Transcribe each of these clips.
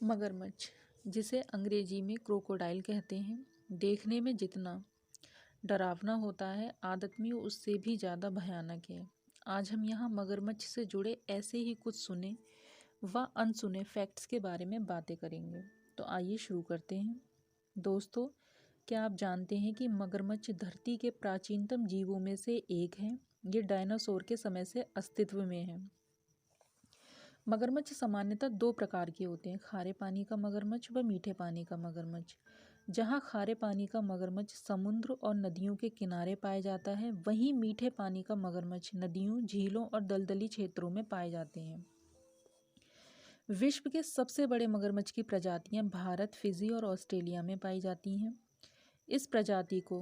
मगरमच्छ, जिसे अंग्रेजी में क्रोकोडाइल कहते हैं, देखने में जितना डरावना होता है, आदत में उससे भी ज़्यादा भयानक है। आज हम यहाँ मगरमच्छ से जुड़े ऐसे ही कुछ सुने व अनसुने फैक्ट्स के बारे में बातें करेंगे। तो आइए शुरू करते हैं। दोस्तों, क्या आप जानते हैं कि मगरमच्छ धरती के प्राचीनतम जीवों में से एक है। ये डायनासोर के समय से अस्तित्व में है। मगरमच्छ सामान्यतः दो प्रकार के होते हैं, खारे पानी का मगरमच्छ व मीठे पानी का मगरमच्छ। जहाँ खारे पानी का मगरमच्छ समुद्र और नदियों के किनारे पाया जाता है, वहीं मीठे पानी का मगरमच्छ नदियों, झीलों और दलदली क्षेत्रों में पाए जाते हैं। विश्व के सबसे बड़े मगरमच्छ की प्रजातियां भारत, फिजी और ऑस्ट्रेलिया में पाई जाती हैं। इस प्रजाति को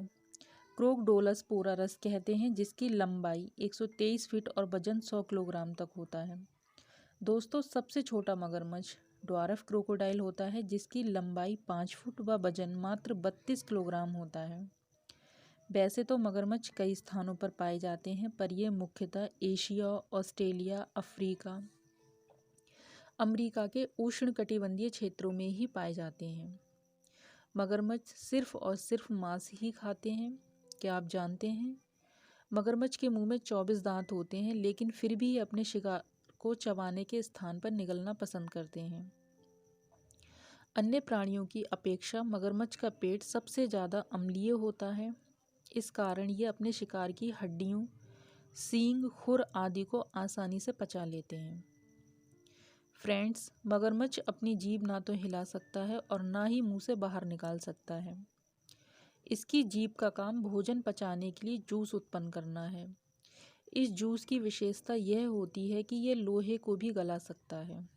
क्रोकोडोलस पोरारस कहते हैं, जिसकी लंबाई 123 फीट और वजन 100 किलोग्राम तक होता है। दोस्तों, सबसे छोटा मगरमच्छ ड्वार्फ क्रोकोडाइल होता है, जिसकी लंबाई 5 फुट व वजन मात्र 32 किलोग्राम होता है। वैसे तो मगरमच्छ कई स्थानों पर पाए जाते हैं, पर ये मुख्यतः एशिया, ऑस्ट्रेलिया, अफ्रीका, अमेरिका के उष्णकटिबंधीय क्षेत्रों में ही पाए जाते हैं। मगरमच्छ सिर्फ और सिर्फ मांस ही खाते हैं। क्या आप जानते हैं, मगरमच्छ के मुंह में 24 दांत होते हैं, लेकिन फिर भी ये अपने शिकार को चबाने के स्थान पर निगलना पसंद करते हैं। अन्य प्राणियों की अपेक्षा मगरमच्छ का पेट सबसे ज़्यादा अम्लीय होता है। इस कारण ये अपने शिकार की हड्डियों, सींग, खुर आदि को आसानी से पचा लेते हैं। फ्रेंड्स, मगरमच्छ अपनी जीभ ना तो हिला सकता है और ना ही मुंह से बाहर निकाल सकता है। इसकी जीभ का काम भोजन पचाने के लिए जूस उत्पन्न करना है। इस जूस की विशेषता यह होती है कि यह लोहे को भी गला सकता है।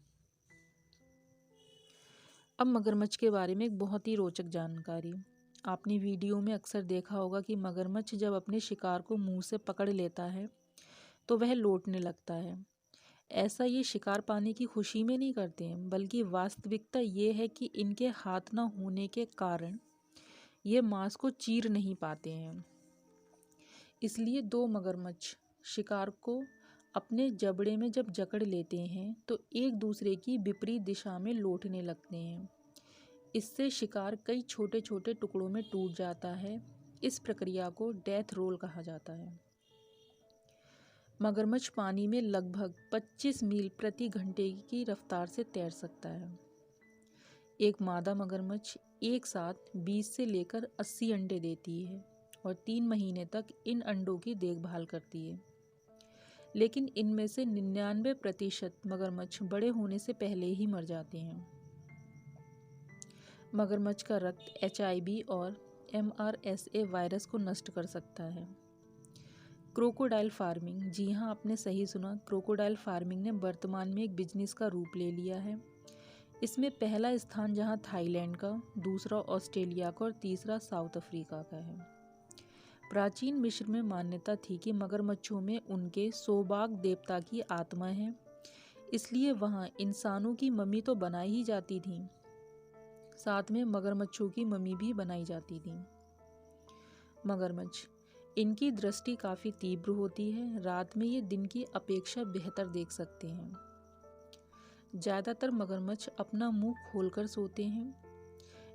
अब मगरमच्छ के बारे में एक बहुत ही रोचक जानकारी। आपने वीडियो में अक्सर देखा होगा कि मगरमच्छ जब अपने शिकार को मुंह से पकड़ लेता है तो वह लौटने लगता है। ऐसा ये शिकार पाने की खुशी में नहीं करते हैं, बल्कि वास्तविकता ये है कि इनके हाथ न होने के कारण ये मांस को चीर नहीं पाते हैं। इसलिए दो मगरमच्छ शिकार को अपने जबड़े में जब जकड़ लेते हैं तो एक दूसरे की विपरीत दिशा में लौटने लगते हैं। इससे शिकार कई छोटे छोटे टुकड़ों में टूट जाता है। इस प्रक्रिया को डेथ रोल कहा जाता है। मगरमच्छ पानी में लगभग 25 मील प्रति घंटे की रफ्तार से तैर सकता है। एक मादा मगरमच्छ एक साथ 20 से लेकर 80 अंडे देती है और 3 महीने तक इन अंडों की देखभाल करती है। लेकिन इनमें से 99% मगरमच्छ बड़े होने से पहले ही मर जाते हैं। मगरमच्छ का रक्त HIV और MRSA वायरस को नष्ट कर सकता है। क्रोकोडाइल फार्मिंग, जी हाँ, आपने सही सुना, क्रोकोडाइल फार्मिंग ने वर्तमान में एक बिजनेस का रूप ले लिया है। इसमें पहला स्थान जहाँ थाईलैंड का, दूसरा ऑस्ट्रेलिया का और तीसरा साउथ अफ्रीका का है। प्राचीन मिस्र में मान्यता थी कि मगरमच्छों में उनके सोबाग देवता की आत्मा है, इसलिए वहाँ इंसानों की मम्मी तो बनाई ही जाती थी, साथ में मगरमच्छों की मम्मी भी बनाई जाती थी। मगरमच्छ, इनकी दृष्टि काफ़ी तीव्र होती है। रात में ये दिन की अपेक्षा बेहतर देख सकते हैं। ज़्यादातर मगरमच्छ अपना मुंह खोलकर सोते हैं।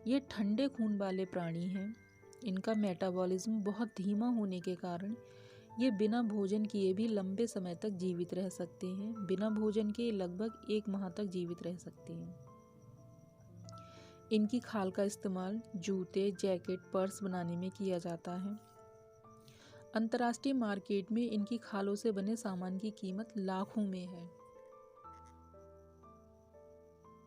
ये ठंडे खून वाले प्राणी हैं। इनका मेटाबॉलिज्म बहुत धीमा होने के कारण ये बिना भोजन किए भी लंबे समय तक जीवित रह सकते हैं। बिना भोजन के लगभग 1 माह तक जीवित रह सकते हैं। इनकी खाल का इस्तेमाल जूते, जैकेट, पर्स बनाने में किया जाता है। अंतर्राष्ट्रीय मार्केट में इनकी खालों से बने सामान की कीमत लाखों में है।